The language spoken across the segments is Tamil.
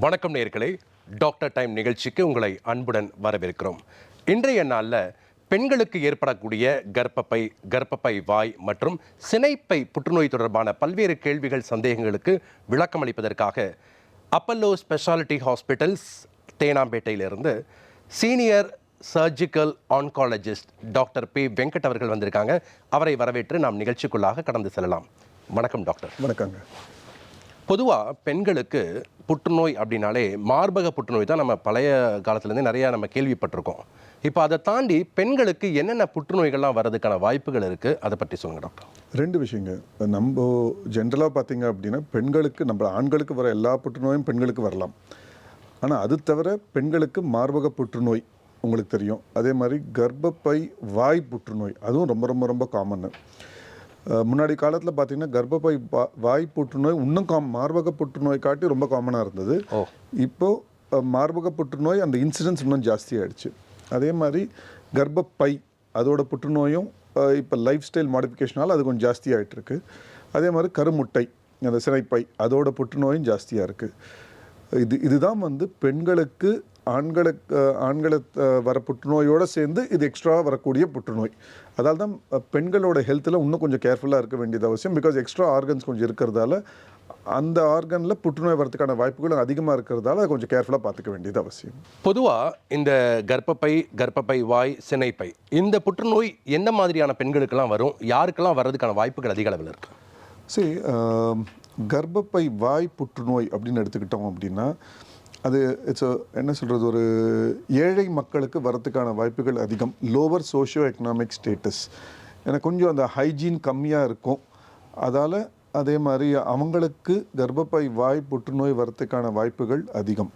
வணக்கம் நேயர்களே, டாக்டர் டைம் நிகழ்ச்சிக்கு உங்களை அன்புடன் வரவேற்கிறோம். இன்றைய நாளில் பெண்களுக்கு ஏற்படக்கூடிய கர்ப்பப்பை, கர்ப்பப்பை வாய் மற்றும் சினைப்பை புற்றுநோய் தொடர்பான பல்வேறு கேள்விகள், சந்தேகங்களுக்கு விளக்கம் அளிப்பதற்காக அப்பல்லோ ஸ்பெஷாலிட்டி ஹாஸ்பிட்டல்ஸ் தேனாம்பேட்டையிலிருந்து senior surgical oncologist doctor P Venkat அவர்கள் வந்திருக்காங்க. அவரை வரவேற்று நாம் நிகழ்ச்சிக்குள்ளாக கடந்து செல்லலாம். வணக்கம் டாக்டர். வணக்கங்க. பொதுவாக பெண்களுக்கு புற்றுநோய் அப்படின்னாலே மார்பக புற்றுநோய் தான் நம்ம பழைய காலத்துலேருந்து நிறையா நம்ம கேள்விப்பட்டிருக்கோம். இப்போ அதை தாண்டி பெண்களுக்கு என்னென்ன புற்றுநோய்கள்லாம் வர்றதுக்கான வாய்ப்புகள் இருக்குது, அதை பற்றி சொல்லுங்கள் டாக்டர். ரெண்டு விஷயங்க. நம்ம ஜென்ரலாக பார்த்தீங்க அப்படின்னா பெண்களுக்கு, நம்ம ஆண்களுக்கு வர எல்லா புற்றுநோயும் பெண்களுக்கு வரலாம். ஆனால் அது தவிர பெண்களுக்கு மார்பக புற்றுநோய் உங்களுக்கு தெரியும். அதே மாதிரி கர்ப்பப்பை வாய் புற்றுநோய் அதுவும் ரொம்ப ரொம்ப ரொம்ப காமன்னு. முன்னாடி காலத்தில் பார்த்தீங்கன்னா கர்ப்பப்பை வாய் புற்றுநோய் இன்னும் மார்பக புற்றுநோய் காட்டி ரொம்ப காமனாக இருந்தது. இப்போது மார்பக புற்றுநோய் அந்த இன்சிடென்ஸ் இன்னும் ஜாஸ்தி ஆகிடுச்சு. அதே மாதிரி கர்ப்பப்பை அதோட புற்றுநோயும் இப்போ லைஃப் ஸ்டைல் மாடிஃபிகேஷனால் அது கொஞ்சம் ஜாஸ்தி ஆகிட்டுருக்கு. அதே மாதிரி கருமுட்டை, அந்த சினைப்பை அதோட புற்றுநோயும் ஜாஸ்தியாக இருக்குது. இதுதான் பெண்களுக்கு ஆண்களை வர புற்றுநோயோடு சேர்ந்து இது எக்ஸ்ட்ரா வரக்கூடிய புற்றுநோய். அதால் தான் பெண்களோட ஹெல்த்தில் இன்னும் கொஞ்சம் கேர்ஃபுல்லாக இருக்க வேண்டியது அவசியம். பிகாஸ் எக்ஸ்ட்ரா ஆர்கன்ஸ் கொஞ்சம் இருக்கிறதால அந்த ஆர்கனில் புற்றுநோய் வரதுக்கான வாய்ப்புகள் அதிகமாக இருக்கிறதால கொஞ்சம் கேர்ஃபுல்லாக பார்த்துக்க வேண்டியது அவசியம். பொதுவாக இந்த கர்ப்பப்பை வாய், சினைப்பை இந்த புற்றுநோய் எந்த மாதிரியான பெண்களுக்கெல்லாம் வரும், யாருக்கெல்லாம் வர்றதுக்கான வாய்ப்புகள் அதிக அளவில் இருக்குது? சரி, கர்ப்பப்பை வாய் புற்றுநோய் அப்படின்னு எடுத்துக்கிட்டோம் அப்படின்னா அது என்ன சொல்கிறது, ஒரு ஏழை மக்களுக்கு வரத்துக்கான வாய்ப்புகள் அதிகம். லோவர் சோஷியோ எக்கனாமிக் ஸ்டேட்டஸ், எனக்கு கொஞ்சம் அந்த ஹைஜீன் கம்மியாக இருக்கும். அதால் அதே மாதிரி அவங்களுக்கு கர்ப்பப்பை வாய் புற்றுநோய் வரத்துக்கான வாய்ப்புகள் அதிகம்.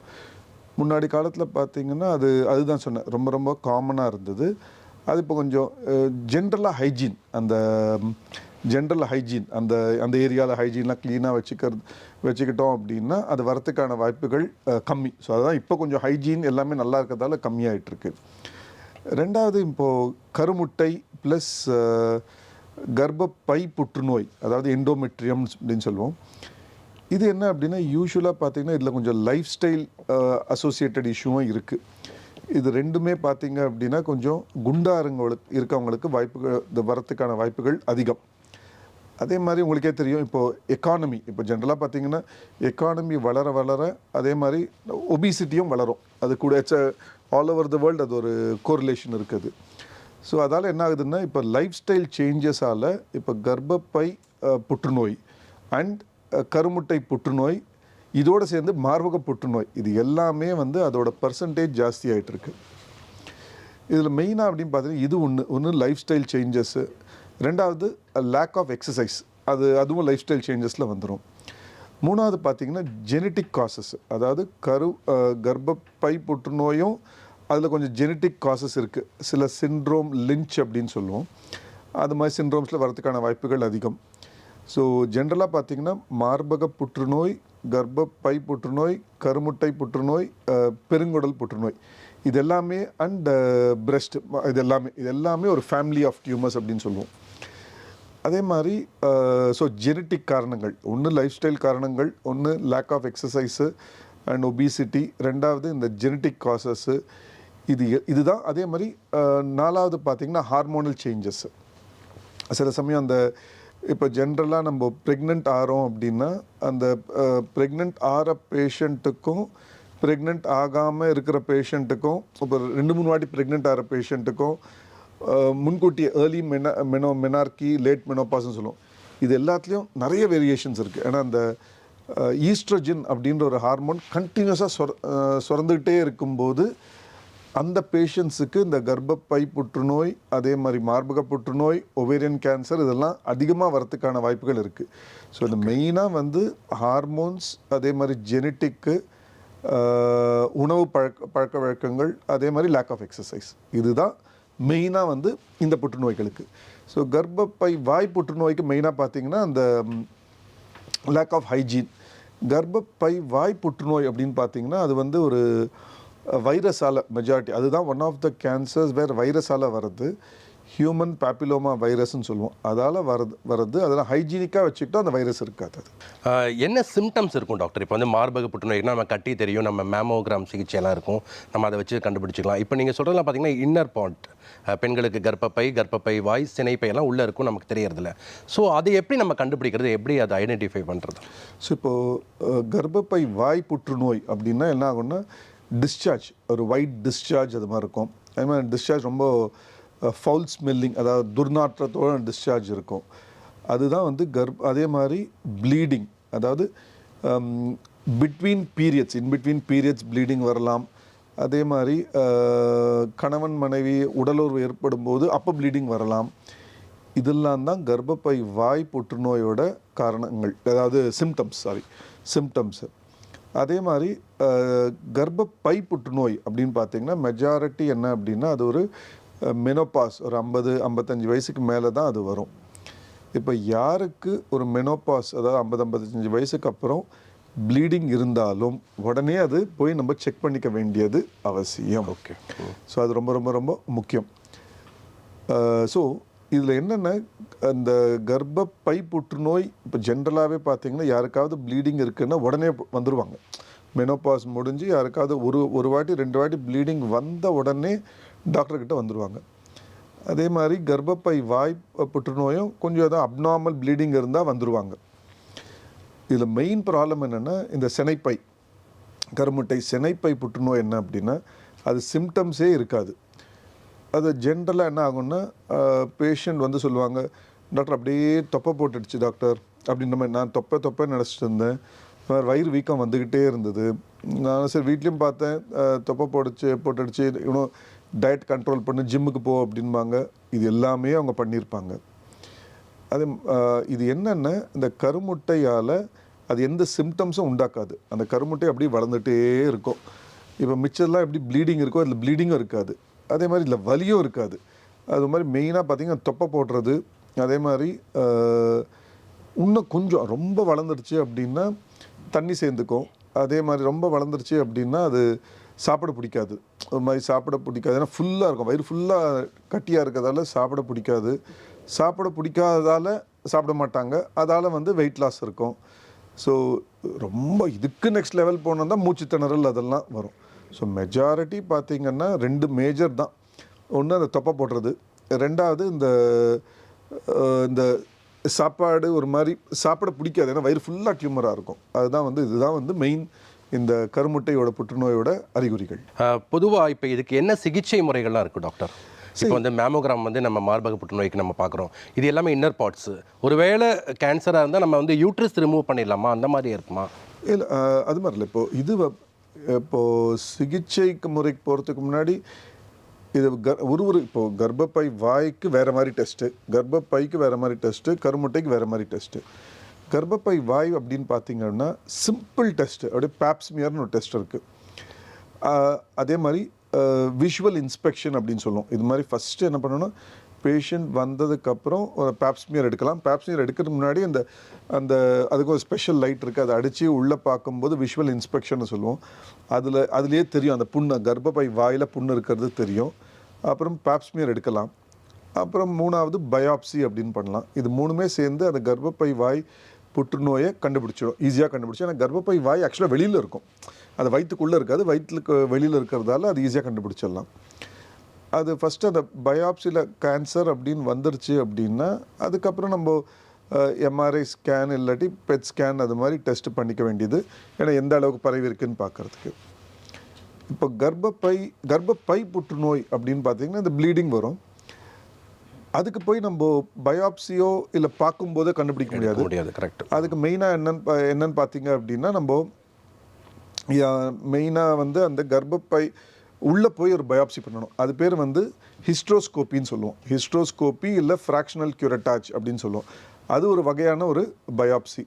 முன்னாடி காலத்தில் பார்த்திங்கன்னா அதுதான் சொன்னேன், ரொம்ப ரொம்ப காமனாக இருந்தது. அது இப்போ கொஞ்சம் ஜென்ரலாக ஹைஜீன், ஜென்ரல் ஹைஜீன் அந்த ஏரியாவில் ஹைஜீன்லாம் க்ளீனாக வச்சுக்கிட்டோம் அப்படின்னா அது வரத்துக்கான வாய்ப்புகள் கம்மி. ஸோ அதுதான் இப்போ கொஞ்சம் ஹைஜீன் எல்லாமே நல்லா இருக்கிறதால கம்மியாகிட்டுருக்கு. ரெண்டாவது, இப்போது கருமுட்டை ப்ளஸ் கர்ப்பப்பை புற்றுநோய், அதாவது எண்டோமெட்ரியம் அப்படின்னு சொல்லுவோம். இது என்ன அப்படின்னா யூஸ்வலாக பார்த்திங்கன்னா இதில் கொஞ்சம் லைஃப் ஸ்டைல் அசோசியேட்டட் இஷ்யூவும் இருக்குது. இது ரெண்டுமே பார்த்திங்க அப்படின்னா கொஞ்சம் இருக்கவங்களுக்கு வாய்ப்புகள், இது வரத்துக்கான வாய்ப்புகள் அதிகம். அதே மாதிரி உங்களுக்கே தெரியும், இப்போ ஜென்ரலாக பார்த்திங்கன்னா எக்கானமி வளர வளர அதே மாதிரி ஒபிசிட்டியும் வளரும். அது கூட ஆல் ஓவர் த வேர்ல்டு அது ஒரு கோரிலேஷன் இருக்குது. ஸோ அதால் என்ன ஆகுதுன்னா இப்போ லைஃப் ஸ்டைல் சேஞ்சஸால் இப்போ கர்ப்பப்பை புற்றுநோய் அண்ட் கருமுட்டை புற்றுநோய் இதோடு சேர்ந்து மார்பக புற்றுநோய் இது எல்லாமே அதோட பர்சன்டேஜ் ஜாஸ்தி ஆகிட்டுருக்கு. இதில் மெயினாக அப்படின்னு பார்த்தீங்கன்னா இது ஒன்று லைஃப் ஸ்டைல் சேஞ்சஸ்ஸு. ரெண்டாவது லேக் ஆஃப் எக்ஸசைஸ், அதுவும் லைஃப் ஸ்டைல் சேஞ்சஸில் வந்துடும். மூணாவது பார்த்திங்கன்னா ஜெனட்டிக் காசஸ், அதாவது கர்ப்பப்பை புற்றுநோயும் அதில் கொஞ்சம் ஜெனட்டிக் காசஸ் இருக்குது. சில சிண்ட்ரோம், லிஞ்ச் அப்படின்னு சொல்லுவோம், அது மாதிரி சிண்ட்ரோம்ஸில் வரதுக்கான வாய்ப்புகள் அதிகம். ஸோ ஜென்ரலாக பார்த்திங்கன்னா மார்பக புற்றுநோய், கர்ப்பப்பை புற்றுநோய், கருமுட்டை புற்றுநோய், பெருங்குடல் புற்றுநோய் இது எல்லாமே அண்ட் பிரெஸ்ட் இது எல்லாமே ஒரு ஃபேமிலி ஆஃப் டியூமர்ஸ் அப்படின்னு சொல்லுவோம். அதே மாதிரி ஸோ ஜெனட்டிக் காரணங்கள், ஒன்று லைஃப் ஸ்டைல் காரணங்கள், ஒன்று lack of exercise and obesity, ரெண்டாவது இந்த ஜெனட்டிக் காசஸ்ஸு இதுதான். அதே மாதிரி நாலாவது பார்த்திங்கன்னா ஹார்மோனல் சேஞ்சஸ்ஸு. சில சமயம் இப்போ ஜென்ரலாக நம்ம ப்ரெக்னென்ட் ஆகிறோம் அப்படின்னா அந்த ப்ரெக்னென்ட் ஆகிற பேஷண்ட்டுக்கும் ப்ரெக்னென்ட் ஆகாமல் இருக்கிற பேஷண்ட்டுக்கும், இப்போ 2-3 வாட்டி ப்ரெக்னென்ட் ஆகிற பேஷண்ட்டுக்கும் முன்கூட்டியே ஏர்லி மெனார்கி, லேட் மெனோபாஸ்ன்னு சொல்லுவோம். இது எல்லாத்துலேயும் நிறைய வேரியேஷன்ஸ் இருக்குது. ஏன்னா அந்த ஈஸ்ட்ரோஜன் அப்படின்ற ஒரு ஹார்மோன் கண்டினியூஸாக சுரந்துக்கிட்டே இருக்கும்போது அந்த பேஷண்ட்ஸுக்கு இந்த கர்ப்பப்பை புற்றுநோய், அதே மாதிரி மார்பக புற்றுநோய், ஒவேரியன் கேன்சர் இதெல்லாம் அதிகமாக வரத்துக்கான வாய்ப்புகள் இருக்குது. ஸோ இது மெயினாக ஹார்மோன்ஸ், அதே மாதிரி ஜெனட்டிக்கு, உணவு பழக்க வழக்கங்கள், அதே மாதிரி லேக் ஆஃப் எக்ஸசைஸ் இதுதான் மெயினாக இந்த புற்றுநோய்களுக்கு. ஸோ கர்ப்பப்பை வாய் புற்றுநோய்க்கு மெயினாக பார்த்திங்கன்னா அந்த லேக் ஆஃப் ஹைஜீன். கர்ப்பப்பை வாய் புற்றுநோய் அப்படின்னு பார்த்திங்கன்னா அது ஒரு வைரஸால் மெஜாரிட்டி, அதுதான் ஒன் ஆஃப் த கேன்சர்ஸ் வேறு வைரஸால் வருது. ஹியூமன் பேப்பிலோமா வைரஸ்ன்னு சொல்லுவோம். அதால் வரது அதெல்லாம் ஹைஜீனிக்காக வச்சுக்கிட்டோம் அந்த வைரஸ் இருக்காது. அது என்ன சிம்டம்ஸ் இருக்கும் டாக்டர்? இப்போ வந்து மார்பக புற்றுநோய்னா நம்ம கட்டி தெரியும், நம்ம மேமோகிராம் சிகிச்சையெல்லாம் இருக்கும், நம்ம அதை வச்சு கண்டுபிடிச்சிக்கலாம். இப்போ நீங்கள் சொல்கிறதுலாம் பார்த்தீங்கன்னா இன்னர் பார்ட், பெண்களுக்கு கர்ப்பப்பை, வாய், சினைப்பை எல்லாம் உள்ளே இருக்கும், நமக்கு தெரியறதில்ல. ஸோ அதை எப்படி நம்ம கண்டுபிடிக்கிறது, எப்படி அதை ஐடென்டிஃபை பண்ணுறது? ஸோ இப்போது கர்ப்பப்பை வாய் புற்றுநோய் அப்படின்னா என்ன ஆகும்னா டிஸ்சார்ஜ், ஒரு ஒயிட் டிஸ்சார்ஜ் அது மாதிரி இருக்கும். அது மாதிரி டிஸ்சார்ஜ் ரொம்ப ஃபவுல் ஸ்மெல்லிங், அதாவது துர்நாற்றத்தோட டிஸ்சார்ஜ் இருக்கும். அதுதான் வந்து அதே மாதிரி ப்ளீடிங், அதாவது பிட்வீன் பீரியட்ஸ் ப்ளீடிங் வரலாம். அதே மாதிரி கணவன் மனைவி உடலுறவு ஏற்படும் போது அப்போ ப்ளீடிங் வரலாம். இதெல்லாம் தான் கர்ப்பப்பை வாய் புற்றுநோயோட காரணங்கள், அதாவது சிம்டம்ஸு. அதே மாதிரி கர்ப்பப்பை புற்றுநோய் அப்படின்னு பார்த்தீங்கன்னா மெஜாரிட்டி என்ன அப்படின்னா அது ஒரு மெனோபாஸ், ஒரு 50-55 வயசுக்கு மேலே தான் அது வரும். இப்போ யாருக்கு ஒரு மெனோபாஸ், அதாவது 50-55 வயசுக்கு அப்புறம் ப்ளீடிங் இருந்தாலும் உடனே அது போய் நம்ம செக் பண்ணிக்க வேண்டியது அவசியம். ஓகே. ஸோ அது ரொம்ப ரொம்ப ரொம்ப முக்கியம். ஸோ இதில் என்னென்ன, அந்த கர்ப்பப்பை புற்றுநோய் இப்போ ஜென்ரலாகவே பார்த்தீங்கன்னா யாருக்காவது ப்ளீடிங் இருக்குன்னா உடனே வந்துடுவாங்க. மெனோபாஸ் முடிஞ்சு யாருக்காவது ஒரு வாட்டி 2 வாட்டி ப்ளீடிங் வந்த உடனே டாக்டர்கிட்ட வந்துடுவாங்க. அதே மாதிரி கர்ப்பப்பை வாய் புற்றுநோயும் கொஞ்சம் ஏதாவது அப்நார்மல் ப்ளீடிங் இருந்தால் வந்துடுவாங்க. இதில் மெயின் ப்ராப்ளம் என்னென்னா இந்த சினைப்பை, கருமுட்டை சினைப்பை புற்றுநோய் என்ன அப்படின்னா அது சிம்டம்ஸே இருக்காது. அது ஜென்ரலாக என்ன ஆகும்னா பேஷண்ட் வந்து சொல்லுவாங்க, டாக்டர் அப்படியே தொப்பை போட்டுடுச்சு டாக்டர் அப்படின்ற மாதிரி. நான் தொப்பை நினச்சிட்டு இருந்தேன், வயிறு வீக்கம் வந்துக்கிட்டே இருந்தது. நான் சரி வீட்லேயும் பார்த்தேன், தொப்பை போட்டுடுச்சு, இன்னும் டயட் கண்ட்ரோல் பண்ணி ஜிம்முக்கு போ அப்படின்பாங்க. இது எல்லாமே அவங்க பண்ணியிருப்பாங்க. அது இது என்னென்ன, இந்த கருமுட்டையால் அது எந்த சிம்டம்ஸும் உண்டாக்காது. அந்த கருமுட்டை அப்படியே வளர்ந்துகிட்டே இருக்கும். இப்போ மிச்சம்லாம் எப்படி ப்ளீடிங் இருக்கோ அதில் ப்ளீடிங்கும் இருக்காது. அதே மாதிரி இல்லை வலியும் இருக்காது. அது மாதிரி மெயினாக பார்த்திங்கன்னா தொப்பை போடுறது. அதே மாதிரி இன்னும் கொஞ்சம் ரொம்ப வளர்ந்துருச்சு அப்படின்னா தண்ணி சேர்ந்துக்கும். அதே மாதிரி ரொம்ப வளர்ந்துருச்சு அப்படின்னா அது சாப்பிட பிடிக்காது. ஒரு மாதிரி சாப்பிட பிடிக்காது, ஏன்னா ஃபுல்லாக இருக்கும், வயிறு ஃபுல்லாக கட்டியாக இருக்கிறதால சாப்பிட பிடிக்காது. சாப்பிட பிடிக்காததால் சாப்பிட மாட்டாங்க, அதால் வந்து வெயிட் லாஸ் இருக்கும். ஸோ ரொம்ப இதுக்கு நெக்ஸ்ட் லெவல் போனால் தான் மூச்சு திணறல் அதெல்லாம் வரும். ஸோ மெஜாரிட்டி பார்த்திங்கன்னா 2 மேஜர் தான். ஒன்று அந்த தொப்பை போடுறது, ரெண்டாவது இந்த சாப்பாடு ஒரு மாதிரி சாப்பிட பிடிக்காது, ஏன்னா வயிறு ஃபுல்லாக டியூமராக இருக்கும். இதுதான் வந்து மெயின் இந்த கருமுட்டையோட புற்றுநோயோட அறிகுறிகள். பொதுவாக இப்போ இதுக்கு என்ன சிகிச்சை முறைகள்லாம் இருக்குது டாக்டர்? இப்போ வந்து மேமோகிராம் வந்து நம்ம மார்பக புற்றுநோய்க்கு நம்ம பார்க்குறோம், இது எல்லாமே இன்னர் பார்ட்ஸு. ஒருவேளை கேன்சராக இருந்தால் நம்ம வந்து யூட்ரஸ் ரிமூவ் பண்ணிடலாமா, அந்த மாதிரி இருக்குமா? இல்லை, அது மாதிரி இல்லை. இப்போது சிகிச்சைக்கு முறைக்கு போகிறதுக்கு முன்னாடி இது இப்போது கர்ப்பப்பை வாய்க்கு வேறு மாதிரி டெஸ்ட்டு, கர்ப்பப்பைக்கு வேறு மாதிரி டெஸ்ட்டு, கருமுட்டைக்கு வேறு மாதிரி டெஸ்ட்டு. கர்ப்பப்பை வாய் அப்படின்னு பார்த்தீங்கன்னா சிம்பிள் டெஸ்ட்டு, அப்படியே பேப்ஸ்மியர்னு ஒரு டெஸ்ட் இருக்குது. அதே மாதிரி விஷுவல் இன்ஸ்பெக்ஷன் அப்படின்னு சொல்லுவோம். இது மாதிரி ஃபஸ்ட்டு என்ன பண்ணணும்னா பேஷண்ட் வந்ததுக்கப்புறம் பேப்ஸ்மியர் எடுக்கலாம். பேப்ஸ்மியர் எடுக்கிறதுக்கு முன்னாடி அந்த அதுக்கு ஒரு ஸ்பெஷல் லைட் இருக்குது, அதை அடித்து உள்ளே பார்க்கும்போது விஷுவல் இன்ஸ்பெக்ஷன் சொல்லுவோம். அதுலேயே தெரியும் அந்த புண்ணு, கர்ப்பப்பை வாயில் புண்ணு இருக்கிறது தெரியும். அப்புறம் பேப்ஸ்மியர் எடுக்கலாம். அப்புறம் 3வது பயாப்சி அப்படின்னு பண்ணலாம். இது 3மே சேர்ந்து அந்த கர்ப்பப்பை வாய் புற்றுநோயை கண்டுபிடிச்சிடும், ஈஸியாக கண்டுபிடிச்சி. ஏன்னா கர்ப்பப்பை வாய் ஆக்சுவலாக வெளியில் இருக்கும், அது வயிற்றுக்குள்ளே இருக்காது, வயிற்றுக்கு வெளியில் இருக்கிறதால அது ஈஸியாக கண்டுபிடிச்சிடலாம். அது ஃபஸ்ட்டு அந்த பயாப்சியில் கேன்சர் அப்படின்னு வந்துருச்சு அப்படின்னா அதுக்கப்புறம் நம்ம எம்ஆர்ஐ ஸ்கேன் இல்லாட்டி பெட் ஸ்கேன் அது மாதிரி டெஸ்ட் பண்ணிக்க வேண்டியது, ஏன்னா எந்த அளவுக்கு பரவி இருக்குன்னு பார்க்குறதுக்கு. இப்போ கர்ப்பப்பை புற்றுநோய் அப்படின்னு பார்த்தீங்கன்னா இந்த ப்ளீடிங் வரும். அதுக்கு போய் நம்ம பயாப்சியோ இல்லை பார்க்கும்போதே கண்டுபிடிக்க முடியாது. கரெக்ட். அதுக்கு மெயினாக என்னன்னு பார்த்தீங்க அப்படின்னா நம்ம மெயினாக வந்து அந்த கர்ப்பப்பை உள்ளே போய் ஒரு பயாப்சி பண்ணணும். அது பேர் வந்து ஹிஸ்ட்ரோஸ்கோப்பின்னு சொல்லுவோம். ஹிஸ்ட்ரோஸ்கோப்பி இல்லை ஃப்ராக்ஷனல் கியூரட்டாச் அப்படின்னு சொல்லுவோம். அது ஒரு வகையான ஒரு பயாப்சி.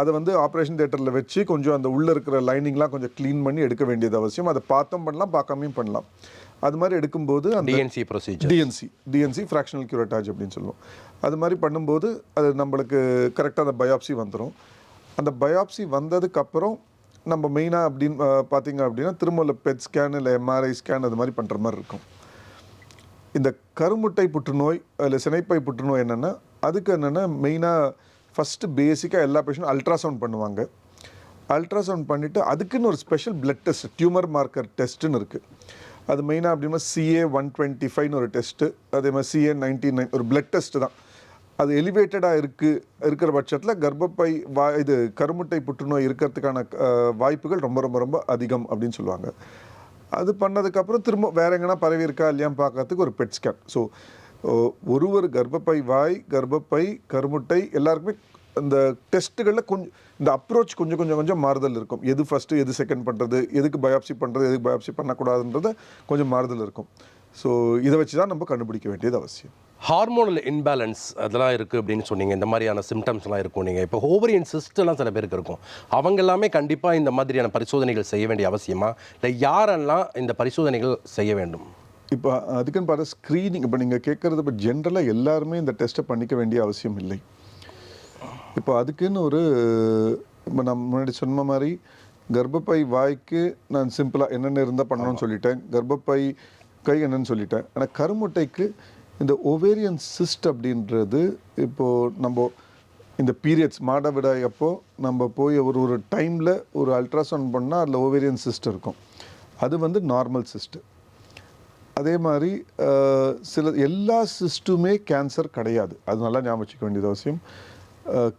அதை வந்து ஆப்ரேஷன் தியேட்டரில் வச்சு கொஞ்சம் அந்த உள்ளே இருக்கிற லைனிங்லாம் கொஞ்சம் க்ளீன் பண்ணி எடுக்க வேண்டியது அவசியம். அதை பார்த்தும் பண்ணலாம், பார்க்காமையும் பண்ணலாம். அது மாதிரி எடுக்கும்போது அந்த டிஎன்சி ப்ரொசீஜர், டிஎன்சி ஃப்ராக்ஷனல் கியூரட்டாச் அப்படின்னு சொல்லுவோம். அது மாதிரி பண்ணும்போது அது நம்மளுக்கு கரெக்டாக அந்த பயாப்சி வந்துடும். அந்த பயாப்சி வந்ததுக்கப்புறம் நம்ம மெயினாக அப்படின்னு பார்த்தீங்க அப்படின்னா திரும்ப பெட் ஸ்கேன் இல்லை எம்ஆர்ஐ ஸ்கேன் அது மாதிரி பண்ணுற மாதிரி இருக்கும். இந்த கருமுட்டை புற்றுநோய் இல்லை சினைப்பை புற்றுநோய் என்னென்னா அதுக்கு என்னென்னா மெயினாக ஃபஸ்ட்டு பேசிக்காக எல்லா பேஷண்ட்டும் அல்ட்ராசவுண்ட் பண்ணுவாங்க. அல்ட்ராசவுண்ட் பண்ணிவிட்டு அதுக்குன்னு ஒரு special blood test tumour marker டெஸ்ட்டுன்னு இருக்குது. அது மெயினாக அப்படின்னா CA-125ன்னு ஒரு டெஸ்ட்டு, அதே மாதிரி CA-99 ஒரு பிளட் டெஸ்ட்டு தான். அது எலிவேட்டடாக இருக்கிற பட்சத்தில் கர்ப்பப்பை இது கருமுட்டை புற்றுநோய் இருக்கிறதுக்கான வாய்ப்புகள் ரொம்ப ரொம்ப ரொம்ப அதிகம் அப்படின்னு சொல்லுவாங்க. அது பண்ணதுக்கப்புறம் திரும்ப வேற எங்கன்னா பரவி இருக்கா இல்லையான்னு பார்க்கறதுக்கு ஒரு பெட் ஸ்கேன். ஸோ ஒரு கர்ப்பப்பை வாய், கர்ப்பப்பை, கருமுட்டை எல்லாருக்குமே இந்த டெஸ்ட்டுகளில் கொஞ்சம் இந்த அப்ரோச் கொஞ்சம் மாறுதல் இருக்கும். எது ஃபஸ்ட்டு எது செகண்ட் பண்ணுறது, எதுக்கு பயாப்சி பண்ணுறது, எதுக்கு பயாப்சி பண்ணக்கூடாதுன்றத கொஞ்சம் மாறுதல் இருக்கும். ஸோ இதை வச்சு தான் நம்ம கண்டுபிடிக்க வேண்டியது அவசியம். ஹார்மோனல் இன்பேலன்ஸ் அதெல்லாம் இருக்குது அப்படின்னு சொன்னீங்க. இந்த மாதிரியான சிம்டம்ஸ்லாம் இருக்கும். நீங்கள் இப்போ ஓவரியன் சிஸ்டெல்லாம் சில பேருக்கு இருக்கும். அவங்க எல்லாமே கண்டிப்பாக இந்த மாதிரியான பரிசோதனைகள் செய்ய வேண்டிய அவசியமா, இல்லை யாரெல்லாம் இந்த பரிசோதனைகள் செய்ய வேண்டும்? இப்போ அதுக்குன்னு பார்த்தா ஸ்க்ரீனிங், இப்போ நீங்கள் கேட்குறது இப்போ ஜென்ரலாக எல்லாருமே இந்த டெஸ்ட்டை பண்ணிக்க வேண்டிய அவசியம் இல்லை. இப்போ அதுக்குன்னு இப்போ நான் முன்னாடி சொன்ன மாதிரி கர்ப்பப்பை வாய்க்கு நான் சிம்பிளாக என்னென்ன இருந்தால் பண்ணணும்னு சொல்லிட்டேன், கர்ப்பப்பை கை என்னன்னு சொல்லிட்டேன். ஆனால் கருமுட்டைக்கு இந்த ஓவேரியன் சிஸ்ட் அப்படின்றது இப்போது நம்ம இந்த பீரியட்ஸ் மாதவிடாய் அப்போ நம்ம போய் ஒரு டைமில் ஒரு அல்ட்ராசவுண்ட் பண்ணால் அதில் ஓவேரியன் சிஸ்ட் இருக்கும். அது நார்மல் சிஸ்ட்டு. அதே மாதிரி எல்லா சிஸ்ட்டுமே கேன்சர் கிடையாது. அது நல்லா ஞாபகம் வச்சுக்க வேண்டியது அவசியம்.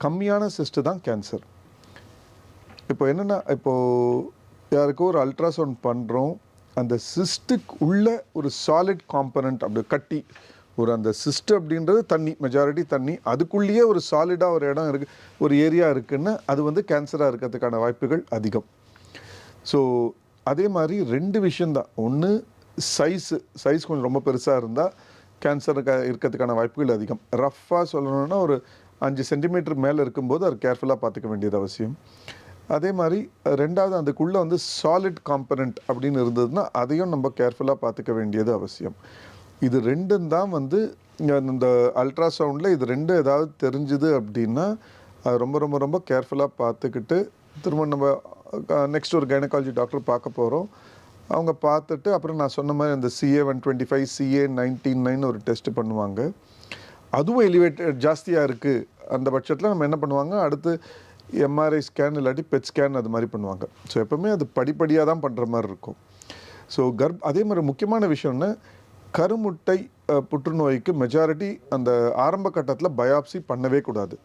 கம்மியான சிஸ்ட்டு தான் கேன்சர். இப்போ என்னென்னா, இப்போது யாருக்கோ ஒரு அல்ட்ராசவுண்ட் பண்ணுறோம், அந்த சிஸ்ட்டுக்கு உள்ள ஒரு சாலிட் காம்பனண்ட் அப்படி கட்டி அந்த சிஸ்ட் அப்படின்றது தண்ணி, மெஜாரிட்டி தண்ணி, அதுக்குள்ளேயே ஒரு சாலிடாக ஒரு இடம் இருக்குது, ஒரு ஏரியா இருக்குன்னா அது கேன்சராக இருக்கிறதுக்கான வாய்ப்புகள் அதிகம். ஸோ அதே மாதிரி 2 விஷயந்தான். ஒன்று சைஸ் கொஞ்சம் ரொம்ப பெருசாக இருந்தால் கேன்சருக்கு இருக்கிறதுக்கான வாய்ப்புகள் அதிகம். ரஃப்பாக சொல்லணுன்னா ஒரு 5 சென்டிமீட்டர் மேலே இருக்கும்போது அது கேர்ஃபுல்லாக பார்த்துக்க வேண்டியது அவசியம். அதே மாதிரி 2வது அதுக்குள்ளே சாலிட் காம்பனண்ட் அப்படின்னு இருந்ததுன்னா அதையும் நம்ம கேர்ஃபுல்லாக பார்த்துக்க வேண்டியது அவசியம். இது 2ம் தான் இந்த அல்ட்ராசவுண்டில் இது 2 ஏதாவது தெரிஞ்சுது அப்படின்னா அது ரொம்ப ரொம்ப ரொம்ப கேர்ஃபுல்லாக பார்த்துக்கிட்டு திரும்ப நம்ம நெக்ஸ்ட் ஒரு கைனகாலஜி டாக்டர் பார்க்க போகிறோம். அவங்க பார்த்துட்டு அப்புறம் நான் சொன்ன மாதிரி அந்த CA-125, CA-99 ஒரு டெஸ்ட் பண்ணுவாங்க. அதுவும் எலிவேட்டட் ஜாஸ்தியாக இருக்குது அந்த பட்சத்தில் நம்ம என்ன பண்ணுவாங்க, அடுத்து MRI ஸ்கேன் இல்லாட்டி பெட் ஸ்கேன் அது மாதிரி பண்ணுவாங்க. ஸோ எப்போவுமே அது படிப்படியாக தான் பண்ணுற மாதிரி இருக்கும். ஸோ அதே மாதிரி முக்கியமான விஷயம்னா கருமுட்டை புற்றுநோய்க்கு மெஜாரிட்டி அந்த ஆரம்ப கட்டத்தில் பயாப்சி பண்ணவே கூடாது.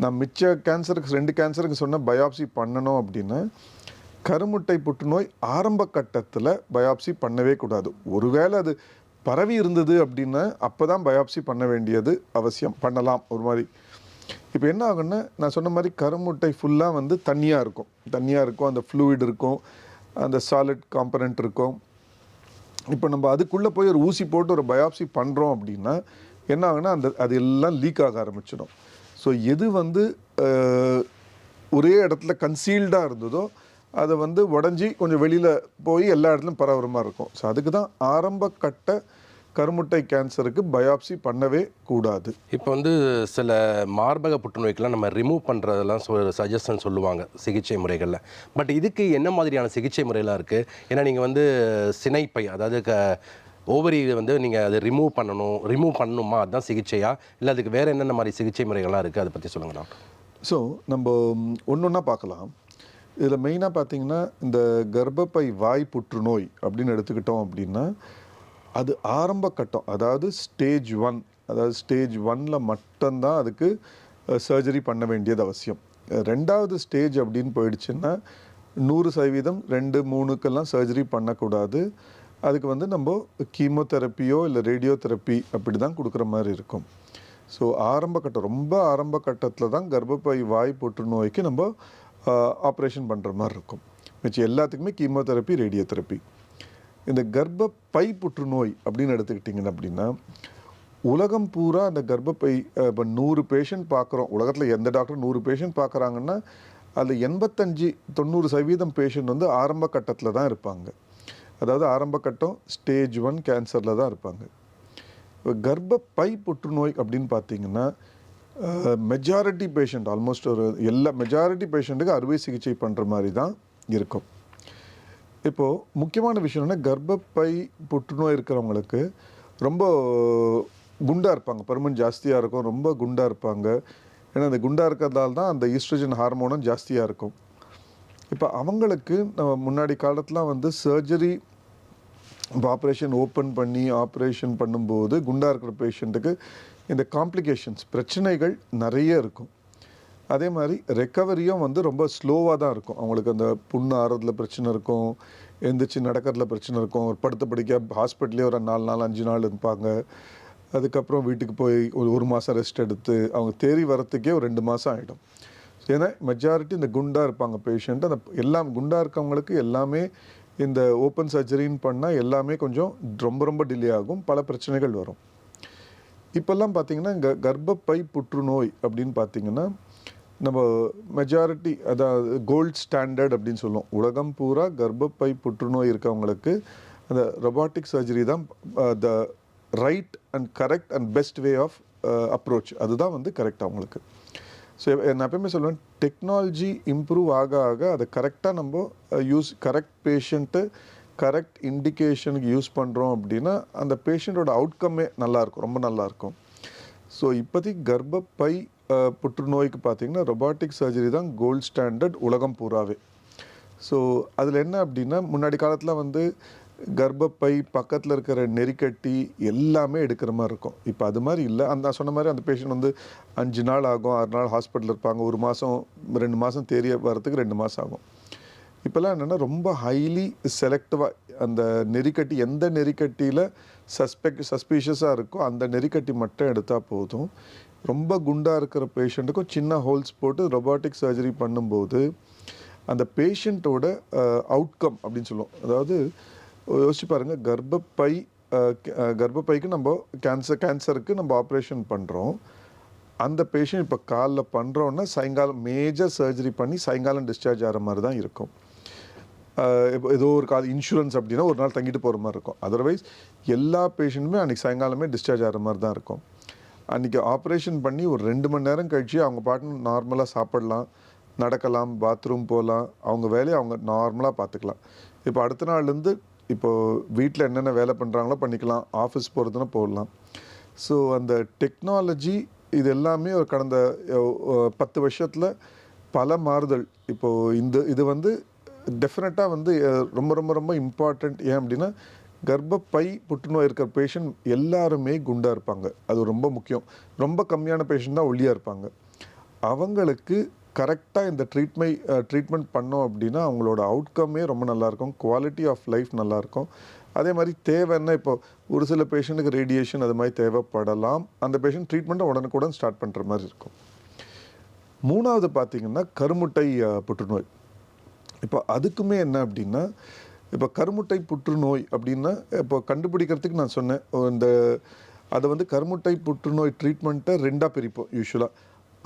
நான் மிச்ச கேன்சருக்கு 2 கேன்சருக்கு சொன்ன பயாப்சி பண்ணணும் அப்படின்னா கருமுட்டை புற்றுநோய் ஆரம்ப கட்டத்தில் பயாப்சி பண்ணவே கூடாது. ஒருவேளை அது பரவி இருந்தது அப்படின்னா அப்போ தான் பயாப்சி பண்ண வேண்டியது அவசியம். பண்ணலாம் ஒரு மாதிரி. இப்போ என்ன ஆகுன்னா, நான் சொன்ன மாதிரி கருமுட்டை ஃபுல்லாக தண்ணியாக இருக்கும், அந்த ஃப்ளூயிட் இருக்கும், அந்த சாலிட் காம்பனண்ட் இருக்கும். இப்போ நம்ம அதுக்குள்ளே போய் ஒரு ஊசி போட்டு ஒரு பயாப்சி பண்ணுறோம் அப்படின்னா என்ன ஆகுன்னா அது எல்லாம் லீக் ஆக ஆரம்பிச்சிடும். ஸோ எது ஒரே இடத்துல கன்சீல்டாக இருந்ததோ அதை உடஞ்சி கொஞ்சம் வெளியில் போய் எல்லா இடத்துலையும் பரவுற மாதிரி இருக்கும். ஸோ அதுக்கு தான் ஆரம்ப கட்ட கருமுட்டை கேன்சருக்கு பயாப்சி பண்ணவே கூடாது. இப்போ சில மார்பக புற்றுநோய்க்கெல்லாம் நம்ம ரிமூவ் பண்ணுறதெல்லாம் சஜஷன் சொல்லுவாங்க சிகிச்சை முறைகளில். பட் இதுக்கு என்ன மாதிரியான சிகிச்சை முறையெல்லாம் இருக்குது? ஏன்னா நீங்கள் சினைப்பை, அதாவது ஓவரி நீங்கள் அதை ரிமூவ் பண்ணணுமா, அதுதான் சிகிச்சையா, இல்லை அதுக்கு வேறு என்னென்ன மாதிரி சிகிச்சை முறைகள்லாம் இருக்குது, அதை பற்றி சொல்லுங்கள் டாக்டர். ஸோ நம்ம ஒன்றா பார்க்கலாம். இதில் மெயினாக பார்த்தீங்கன்னா இந்த கர்ப்பப்பை வாய் புற்றுநோய் அப்படின்னு எடுத்துக்கிட்டோம் அப்படின்னா அது ஆரம்ப கட்டம், அதாவது ஸ்டேஜ் 1, அதாவது ஸ்டேஜ் 1ல் மட்டும்தான் அதுக்கு சர்ஜரி பண்ண வேண்டியது அவசியம். 2வது ஸ்டேஜ் அப்படின்னு போயிடுச்சுன்னா 100% 2, 3க்கெல்லாம் சர்ஜரி பண்ணக்கூடாது. அதுக்கு நம்ம கீமோதெரப்பியோ இல்லை ரேடியோ தெரப்பி அப்படி தான் கொடுக்குற மாதிரி இருக்கும். ஸோ ஆரம்ப கட்டம், ரொம்ப ஆரம்ப கட்டத்தில் தான் கர்ப்பப்பை வாய் புற்றுநோய்க்கு நம்ம ஆப்ரேஷன் பண்ணுற மாதிரி இருக்கும். மிச்சம் எல்லாத்துக்குமே கீமோதெரப்பி, ரேடியோ தெரப்பி. இந்த கர்ப்பப்பை புற்றுநோய் அப்படின்னு எடுத்துக்கிட்டிங்கன்னா அப்படின்னா உலகம் பூரா அந்த கர்ப்பப்பை இப்போ 100 பேஷண்ட் பார்க்குறோம். உலகத்தில் எந்த டாக்டர் 100 பேஷண்ட் பார்க்குறாங்கன்னா அதில் 85-90% பேஷண்ட் ஆரம்ப கட்டத்தில் தான் இருப்பாங்க. அதாவது ஆரம்ப கட்டம் ஸ்டேஜ் 1 கேன்சரில் தான் இருப்பாங்க. இப்போ கர்ப்பப்பை புற்றுநோய் அப்படின்னு பார்த்தீங்கன்னா மெஜாரிட்டி பேஷண்ட், ஆல்மோஸ்ட் மெஜாரிட்டி பேஷண்ட்டுக்கு அறுவை சிகிச்சை பண்ணுற மாதிரி தான் இருக்கும். இப்போது முக்கியமான விஷயம் என்ன, கர்ப்பப்பை புற்றுநோய் இருக்கிறவங்களுக்கு ரொம்ப குண்டாக இருப்பாங்க, பருமன் ஜாஸ்தியாக இருக்கும், ரொம்ப குண்டாக இருப்பாங்க. ஏன்னா அந்த குண்டாக இருக்கிறதால தான் அந்த ஈஸ்ட்ரஜன் ஹார்மோனும் ஜாஸ்தியாக இருக்கும். இப்போ அவங்களுக்கு நம்ம முன்னாடி காலத்துலாம் வந்து சர்ஜரி, இப்போ ஆப்ரேஷன் ஓப்பன் பண்ணி ஆப்ரேஷன் பண்ணும்போது குண்டாக இருக்கிற பேஷண்ட்டுக்கு இந்த காம்ப்ளிகேஷன்ஸ் பிரச்சனைகள் நிறைய இருக்கும். அதே மாதிரி ரெக்கவரியும் வந்து ரொம்ப ஸ்லோவாக தான் இருக்கும். அவங்களுக்கு அந்த புண்ணு ஆறதுல பிரச்சனை இருக்கும், எந்திரிச்சு நடக்கிறதுல பிரச்சனை இருக்கும், ஒரு படுத்த படிக்க ஹாஸ்பிட்டலே ஒரு 4 நாள் 5 நாள் இருப்பாங்க. அதுக்கப்புறம் வீட்டுக்கு போய் ஒரு மாதம் ரெஸ்ட் எடுத்து அவங்க தேறி வரத்துக்கே ஒரு 2 மாதம் ஆகிடும். ஏன்னா மெஜாரிட்டி இந்த குண்டாக இருப்பாங்க பேஷண்ட். அந்த எல்லாம் குண்டாக இருக்கவங்களுக்கு எல்லாமே இந்த ஓப்பன் சர்ஜரின்னு பண்ணால் எல்லாமே கொஞ்சம் ரொம்ப ரொம்ப டிலே ஆகும், பல பிரச்சனைகள் வரும். இப்போல்லாம் பார்த்தீங்கன்னா இங்கே கர்ப்பப்பை புற்றுநோய் அப்படின்னு பார்த்தீங்கன்னா நம்ம மெஜாரிட்டி, அதாவது கோல்ட் ஸ்டாண்டர்ட் அப்படின்னு சொல்லுவோம். உலகம் பூரா கர்ப்பப்பை புற்றுநோய் இருக்கவங்களுக்கு அந்த ரொபாட்டிக் சர்ஜரி தான் the right and correct and best way of approach. அதுதான் வந்து கரெக்ட் அவங்களுக்கு. ஸோ நான் எப்பயுமே சொல்லுவேன், டெக்னாலஜி இம்ப்ரூவ் ஆக ஆக அதை கரெக்டாக நம்ம கரெக்ட் பேஷண்ட்டு கரெக்ட் இண்டிகேஷனுக்கு யூஸ் பண்ணுறோம் அப்படின்னா அந்த பேஷண்ட்டோட அவுட்கம்மே நல்லாயிருக்கும், ரொம்ப நல்லாயிருக்கும். ஸோ இப்போதைக்கு கர்ப்பப்பை புற்றுநோய்க்கு பார்த்திங்கன்னா ரொபாட்டிக் சர்ஜரி தான் கோல்ட் ஸ்டாண்டர்ட் உலகம் பூராவே. ஸோ அதில் என்ன அப்படின்னா முன்னாடி காலத்தில் வந்து கர்ப்பப்பை பக்கத்தில் இருக்கிற நெறிக்கட்டி எல்லாமே எடுக்கிற மாதிரி இருக்கும். இப்போ அது மாதிரி இல்லை. நான் சொன்ன மாதிரி அந்த பேஷண்ட் வந்து 5 நாள் ஆகும், 6 நாள் ஹாஸ்பிட்டலில் இருப்பாங்க, 1 மாதம் 2 மாதம் தெரிய வரத்துக்கு 2 மாதம் ஆகும். இப்போல்லாம் என்னென்னா ரொம்ப ஹைலி செலக்டிவாக அந்த நெறிக்கட்டி, எந்த நெறிக்கட்டியில் சஸ்பீஷியஸாக இருக்கோ அந்த நெறிக்கட்டி மட்டும் எடுத்தால் போதும். ரொம்ப குண்டாக இருக்கிற பேஷண்ட்டுக்கும் சின்ன ஹோல்ஸ் போட்டு ரொபாட்டிக் சர்ஜரி பண்ணும்போது அந்த பேஷண்ட்டோட அவுட்கம் அப்படின்னு சொல்லுவோம். அதாவது யோசிச்சு பாருங்கள், கர்ப்பப்பைக்கு நம்ம கேன்சருக்கு நம்ம ஆப்ரேஷன் பண்ணுறோம். அந்த பேஷண்ட் இப்போ காலில் பண்ணுறோன்னா சாயங்காலம் மேஜர் சர்ஜரி பண்ணி சாயங்காலம் டிஸ்சார்ஜ் ஆகிற மாதிரி தான் இருக்கும். இப்போ ஏதோ ஒரு இன்சூரன்ஸ் அப்படின்னா ஒரு நாள் தங்கிட்டு போகிற மாதிரி இருக்கும். அதர்வைஸ் எல்லா பேஷண்ட்டுமே அன்றைக்கி சாயங்காலமே டிஸ்சார்ஜ் ஆகிற மாதிரி தான் இருக்கும். அன்றைக்கி ஆப்ரேஷன் பண்ணி ஒரு 2 மணி நேரம் கழித்து அவங்க பாட்டு நார்மலாக சாப்பிடலாம், நடக்கலாம், பாத்ரூம் போகலாம், அவங்க வேலையை அவங்க நார்மலாக பார்த்துக்கலாம். இப்போ அடுத்த நாள்லேருந்து இப்போது வீட்டில் என்னென்ன வேலை பண்ணுறாங்களோ பண்ணிக்கலாம், ஆஃபீஸ் போகிறதுனா போடலாம். ஸோ அந்த டெக்னாலஜி இது எல்லாமே ஒரு கடந்த 10 வருஷத்தில் பல மாறுதல். இப்போது இது வந்து டெஃபினட்டாக வந்து ரொம்ப ரொம்ப ரொம்ப இம்பார்ட்டண்ட். ஏன் அப்படின்னா கர்ப்பப்பை புற்றுநோய் இருக்கிற பேஷண்ட் எல்லாருமே குண்டாக இருப்பாங்க, அது ரொம்ப முக்கியம். ரொம்ப கம்மியான பேஷண்ட் தான் ஒல்லியாக இருப்பாங்க. அவங்களுக்கு கரெக்டாக இந்த ட்ரீட்மெண்ட் பண்ணோம் அப்படின்னா அவங்களோட அவுட்கம்மே ரொம்ப நல்லாயிருக்கும், குவாலிட்டி ஆஃப் லைஃப் நல்லாயிருக்கும். அதே மாதிரி தேவைன்னா இப்போ ஒரு சில பேஷண்ட்டுக்கு ரேடியேஷன் அது மாதிரி தேவைப்படலாம். அந்த பேஷண்ட் ட்ரீட்மெண்ட்டை உடனுக்குடன் ஸ்டார்ட் பண்ணுற மாதிரி இருக்கும். 3வது பார்த்திங்கன்னா கருமுட்டை புற்றுநோய். இப்போ அதுக்குமே என்ன அப்படின்னா, இப்போ கருமுட்டை புற்றுநோய் அப்படின்னா இப்போ கண்டுபிடிக்கிறதுக்கு நான் சொன்னேன், அதை வந்து கருமுட்டை புற்றுநோய் ட்ரீட்மெண்ட்டை 2ஆக பிரிப்போம் யூஸ்வலாக.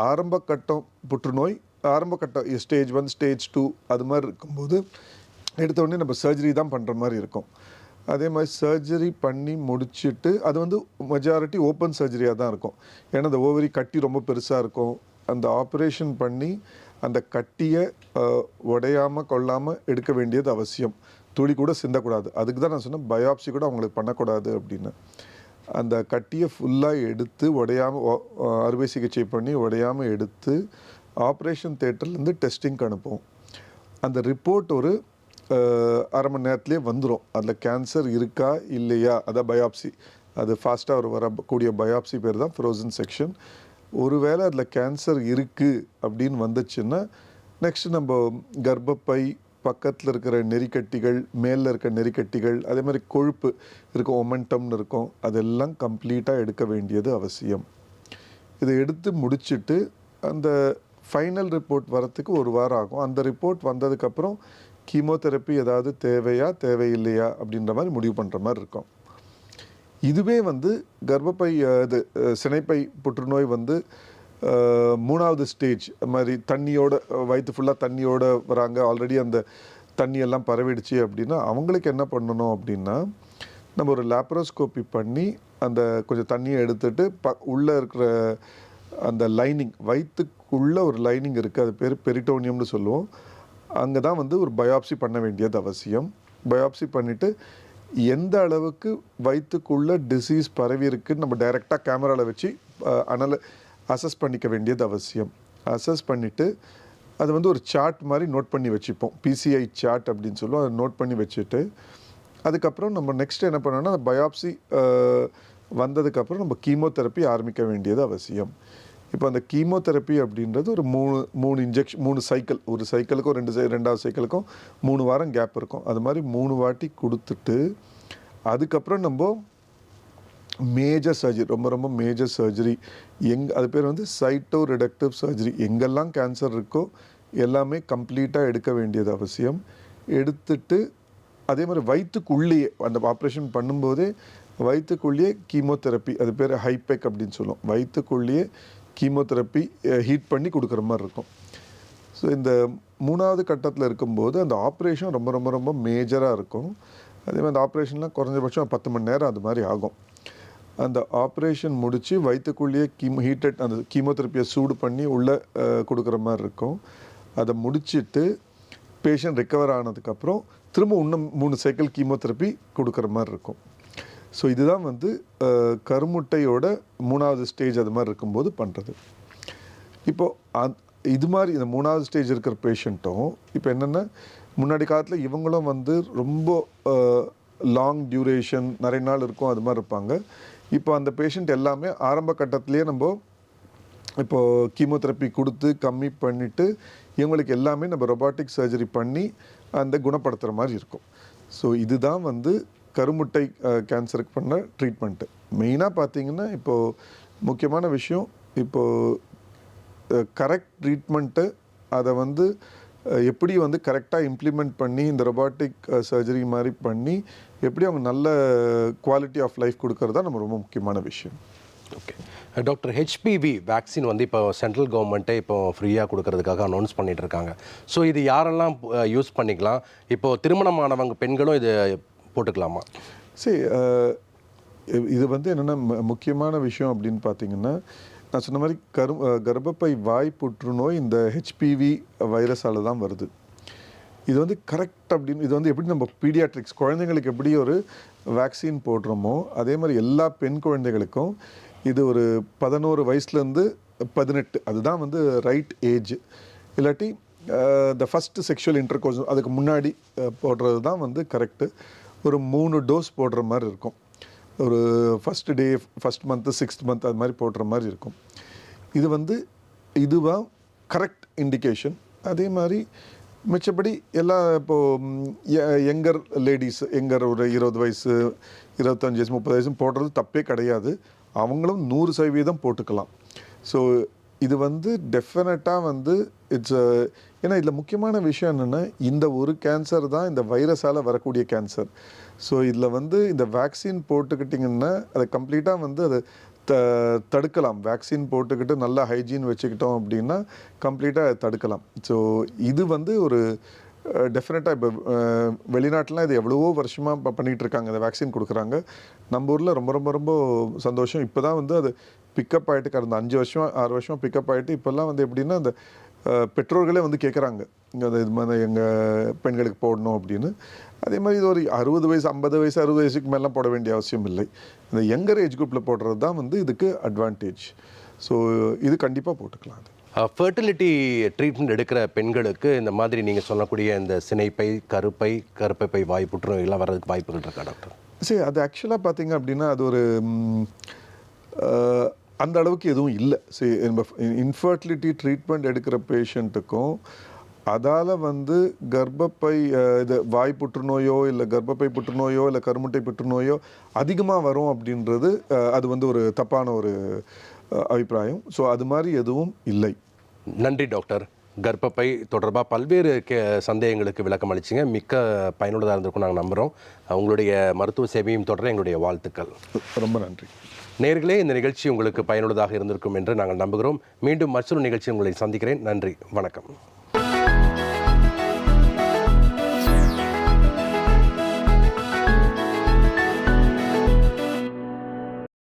ஆரம்ப கட்டம் புற்றுநோய், ஆரம்ப கட்டம் ஸ்டேஜ் 1 ஸ்டேஜ் 2 அது மாதிரி இருக்கும்போது எடுத்தோடனே நம்ம சர்ஜரி தான் பண்ணுற மாதிரி இருக்கும். அதே மாதிரி சர்ஜரி பண்ணி முடிச்சுட்டு அது வந்து மெஜாரிட்டி ஓப்பன் சர்ஜரியாக தான் இருக்கும். ஏன்னா அந்த ஓவரி கட்டி ரொம்ப பெருசாக இருக்கும். அந்த ஆப்ரேஷன் பண்ணி அந்த கட்டியை உடையாமல் கொள்ளாமல் எடுக்க வேண்டியது அவசியம். துளி கூட சிந்தக்கூடாது. அதுக்கு தான் நான் சொன்னேன் பயாப்சி கூட அவங்களுக்கு பண்ணக்கூடாது அப்படின்னு. அந்த கட்டியை ஃபுல்லாக எடுத்து உடையாமல் அறுவை சிகிச்சை பண்ணி உடையாமல் எடுத்து ஆப்ரேஷன் தேட்டர்லேருந்து டெஸ்டிங்க்கு அனுப்புவோம். அந்த ரிப்போர்ட் ஒரு 1/2 மணி நேரத்துலேயே வந்துடும். அதில் கேன்சர் இருக்கா இல்லையா, அதான் பயாப்சி. அது ஃபாஸ்ட்டாக வரக்கூடிய பயாப்சி பேர் தான் ஃப்ரோசன் செக்ஷன். ஒருவேளை அதில் கேன்சர் இருக்குது அப்படின்னு வந்துச்சுன்னா நெக்ஸ்ட்டு நம்ம கர்ப்பப்பை பக்கத்தில் இருக்கிற நெறிக்கட்டிகள், மேலில் இருக்க நெறிக்கட்டிகள், அதே மாதிரி கொழுப்பு இருக்கும், ஒமெண்டம்னு இருக்கும், அதெல்லாம் கம்ப்ளீட்டாக எடுக்க வேண்டியது அவசியம். இதை எடுத்து முடிச்சுட்டு அந்த ஃபைனல் ரிப்போர்ட் வரத்துக்கு 1 வாரம் ஆகும். அந்த ரிப்போர்ட் வந்ததுக்கப்புறம் கீமோதெரப்பி ஏதாவது தேவையா தேவையில்லையா அப்படின்ற மாதிரி முடிவு பண்ணுற மாதிரி இருக்கும். இதுவே வந்து கர்ப்பப்பை சினைப்பை புற்றுநோய் வந்து 3வது ஸ்டேஜ் மாதிரி தண்ணியோட, வயிற்று ஃபுல்லாக தண்ணியோட வராங்க, ஆல்ரெடி அந்த தண்ணியெல்லாம் பரவிடுச்சு அப்படின்னா அவங்களுக்கு என்ன பண்ணணும் அப்படின்னா நம்ம ஒரு லேப்ரோஸ்கோப்பி பண்ணி அந்த கொஞ்சம் தண்ணியை எடுத்துட்டு உள்ளே இருக்கிற அந்த லைனிங், வயிற்றுக்குள்ளே ஒரு லைனிங் இருக்குது, அது பேர் பெரிட்டோனியம்னு சொல்லுவோம். அங்கே தான் வந்து ஒரு பயாப்சி பண்ண வேண்டியது அவசியம். பயாப்சி பண்ணிவிட்டு எந்த அளவுக்கு வயிற்றுக்குள்ள டிசீஸ் பரவி இருக்குன்னு நம்ம டைரெக்டாக கேமராவில் வச்சு அசஸ் பண்ணிக்க வேண்டியது அவசியம். அசஸ் பண்ணிவிட்டு அது வந்து ஒரு சார்ட் மாதிரி நோட் பண்ணி வச்சுப்போம். பிசிஐ சார்ட் அப்படின்னு சொல்லுவோம். அதை நோட் பண்ணி வச்சுட்டு அதுக்கப்புறம் நம்ம நெக்ஸ்ட் என்ன பண்ணோம்னா அந்த பயாப்சி வந்ததுக்கப்புறம் நம்ம கீமோதெரப்பி ஆரம்பிக்க வேண்டியது அவசியம். இப்போ அந்த கீமோதெரப்பி அப்படின்றது ஒரு மூணு இன்ஜெக்ஷன், 3 சைக்கிள், ஒரு சைக்கிளுக்கும் ரெண்டாவது சைக்கிளுக்கும் 3 வாரம் கேப் இருக்கும். அது மாதிரி 3 வாட்டி கொடுத்துட்டு அதுக்கப்புறம் நம்ம மேஜர் சர்ஜரி, ரொம்ப ரொம்ப மேஜர் சர்ஜரி, அது பேர் வந்து சைட்டோ ரிடக்டிவ் சர்ஜரி, எங்கெல்லாம் கேன்சர் இருக்கோ எல்லாமே கம்ப்ளீட்டாக எடுக்க வேண்டியது அவசியம். எடுத்துட்டு அதே மாதிரி வயிற்றுக்குள்ளேயே அந்த ஆப்ரேஷன் பண்ணும்போதே வயிற்றுக்குள்ளேயே கீமோதெரப்பி, அது பேர் ஹைபெக் அப்படின்னு சொல்லுவோம். வயிற்றுக்குள்ளேயே கீமோதெரப்பி ஹீட் பண்ணி கொடுக்குற மாதிரி இருக்கும். ஸோ இந்த 3வது கட்டத்தில் இருக்கும்போது அந்த ஆப்ரேஷன் ரொம்ப ரொம்ப ரொம்ப மேஜராக இருக்கும். அதே மாதிரி அந்த ஆப்ரேஷன்லாம் குறைஞ்சபட்சம் 10 மணி நேரம் அது மாதிரி ஆகும். அந்த ஆப்ரேஷன் முடித்து வயிற்றுக்குள்ளேயே ஹீட்டட் அந்த கீமோதெரப்பியை சூடு பண்ணி உள்ளே கொடுக்குற மாதிரி இருக்கும். அதை முடிச்சுட்டு பேஷண்ட் ரெக்கவர் ஆனதுக்கப்புறம் திரும்ப இன்னும் 3 சைக்கிள் கீமோதெரப்பி கொடுக்குற மாதிரி இருக்கும். ஸோ இதுதான் வந்து கருமுட்டையோட 3வது ஸ்டேஜ் அது மாதிரி இருக்கும்போது பண்ணுறது. இப்போது இது மாதிரி இந்த 3வது ஸ்டேஜ் இருக்கிற பேஷண்ட்டும் இப்போ என்னென்னா முன்னாடி காலத்தில் இவங்களும் வந்து ரொம்ப லாங் டியூரேஷன் நிறைய நாள் இருக்கும் அது மாதிரி இருப்பாங்க. இப்போ அந்த பேஷண்ட் எல்லாமே ஆரம்ப கட்டத்திலேயே நம்ம இப்போது கீமோதெரப்பி கொடுத்து கம்மி பண்ணிவிட்டு இவங்களுக்கு எல்லாமே நம்ம ரொபாட்டிக் சர்ஜரி பண்ணி அந்த குணப்படுத்துகிற மாதிரி இருக்கும். ஸோ இதுதான் வந்து கருமுட்டை கேன்சருக்கு பண்ண ட்ரீட்மெண்ட்டு. மெயினாக பார்த்தீங்கன்னா இப்போது முக்கியமான விஷயம், இப்போது கரெக்ட் ட்ரீட்மெண்ட்டு அதை வந்து எப்படி வந்து கரெக்டாக இம்ப்ளிமெண்ட் பண்ணி இந்த ரொபாட்டிக் சர்ஜரி மாதிரி பண்ணி எப்படி அவங்க நல்ல குவாலிட்டி ஆஃப் லைஃப் கொடுக்கறது தான் நம்ம ரொம்ப முக்கியமான விஷயம். ஓகே டாக்டர், ஹெச்பிவி வேக்சின் வந்து இப்போ சென்ட்ரல் கவர்மெண்ட்டே இப்போ ஃப்ரீயாக கொடுக்கறதுக்காக அனௌன்ஸ் பண்ணிகிட்டு இருக்காங்க. ஸோ இது யாரெல்லாம் யூஸ் பண்ணிக்கலாம்? இப்போது திருமணமானவங்க பெண்களும் இது போட்டுக்கலாமா? சரி, இது வந்து என்னென்னா முக்கியமான விஷயம் அப்படின்னு பார்த்தீங்கன்னா, நான் சொன்ன மாதிரி கர்ப்பப்பை வாய் புற்றுநோய் இந்த ஹெச்பிவி வைரஸால் தான் வருது. இது வந்து கரெக்ட் அப்படின்னு இது வந்து எப்படி நம்ம பீடியாட்ரிக்ஸ் குழந்தைங்களுக்கு எப்படி ஒரு வேக்சின் போடுறோமோ அதே மாதிரி எல்லா பெண் குழந்தைகளுக்கும் இது ஒரு 11 வயசுலேருந்து 18 அதுதான் வந்து ரைட் ஏஜ். இல்லாட்டி த ஃபஸ்ட்டு செக்ஷுவல் இன்டர்கோர்ஸ் அதுக்கு முன்னாடி போடுறது தான் வந்து கரெக்டு. ஒரு 3 டோஸ் போடுற மாதிரி இருக்கும். ஒரு first day, first month, 6th month அது மாதிரி போடுற மாதிரி இருக்கும். இது வந்து இதுவாக கரெக்ட் இண்டிகேஷன். அதே மாதிரி மிச்சப்படி எல்லாம் இப்போது யங்கர் லேடிஸ், ஒரு 20 வயசு, 25 வயசு, 30 வயசு போடுறது தப்பே கிடையாது. அவங்களும் 100% போட்டுக்கலாம். ஸோ இது வந்து டெஃபினட்டாக வந்து ஏன்னா இதில் முக்கியமான விஷயம் என்னென்னா இந்த ஒரு கேன்சர் தான் இந்த வைரஸால் வரக்கூடிய கேன்சர். ஸோ இதில் வந்து இந்த வேக்சின் போட்டுக்கிட்டிங்கன்னா அதை கம்ப்ளீட்டாக வந்து அதை தடுக்கலாம். வேக்சின் போட்டுக்கிட்டு நல்லா ஹைஜீன் வச்சுக்கிட்டோம் அப்படின்னா கம்ப்ளீட்டாக தடுக்கலாம். ஸோ இது வந்து ஒரு டெஃபினட்டாக இப்போ வெளிநாட்டிலாம் இது எவ்வளவோ வருஷமாக பண்ணிகிட்டு இருக்காங்க, இந்த வேக்சின் கொடுக்குறாங்க. நம்ம ஊரில் ரொம்ப ரொம்ப ரொம்ப சந்தோஷம். இப்போ தான் வந்து அது பிக்கப் ஆகிட்டு கடந்த 5 வருஷம் 6 வருஷம் பிக்கப் ஆகிட்டு இப்போல்லாம் வந்து எப்படின்னா அந்த பெற்றோர்களே வந்து கேட்குறாங்க இது மாதிரி எங்கள் பெண்களுக்கு போடணும் அப்படின்னு. அதே மாதிரி இது ஒரு 60 வயசு 50 வயசு 60 வயசுக்கு மேலாம் போட வேண்டிய அவசியம் இல்லை. இந்த யங்கர் ஏஜ் குரூப்பில் போடுறது தான் வந்து இதுக்கு அட்வான்டேஜ். ஸோ இது கண்டிப்பாக போட்டுக்கலாம். ஃபர்டிலிட்டி ட்ரீட்மெண்ட் எடுக்கிற பெண்களுக்கு இந்த மாதிரி நீங்கள் சொல்லக்கூடிய இந்த சினைப்பை, கருப்பை வாய் புற்றுநோய் எல்லாம் வர்றதுக்கு வாய்ப்புகள் இருக்கா டாக்டர்? சரி, அது ஆக்சுவலாக பார்த்தீங்க அப்படின்னா அது ஒரு அந்த அளவுக்கு எதுவும் இல்லை. சரி, இன்ஃபர்டிலிட்டி ட்ரீட்மெண்ட் எடுக்கிற பேஷண்ட்டுக்கும் அதால் வந்து கர்ப்பப்பை இது வாய் புற்றுநோயோ இல்லை கர்ப்பப்பை புற்றுநோயோ இல்லை கருமுட்டை புற்றுநோயோ அதிகமாக வரும் அப்படின்றது அது வந்து ஒரு தப்பான ஒரு அபிப்பிராயம். ஸோ அது மாதிரி எதுவும் இல்லை. நன்றி டாக்டர். கர்ப்பப்பை தொடர்பாக பல்வேறு சந்தேகங்களுக்கு விளக்கம் அளிச்சிங்க. மிக்க பயனுள்ளதாக இருந்திருக்கும் நாங்கள் நம்புகிறோம். உங்களுடைய மருத்துவ சேவையும் தொடர எங்களுடைய வாழ்த்துக்கள். ரொம்ப நன்றி. நேயர்களே, இந்த நிகழ்ச்சி உங்களுக்கு பயனுள்ளதாக இருந்திருக்கும் என்று நாங்கள் நம்புகிறோம். மீண்டும் மற்றொரு நிகழ்ச்சி உங்களை சந்திக்கிறேன். நன்றி, வணக்கம்.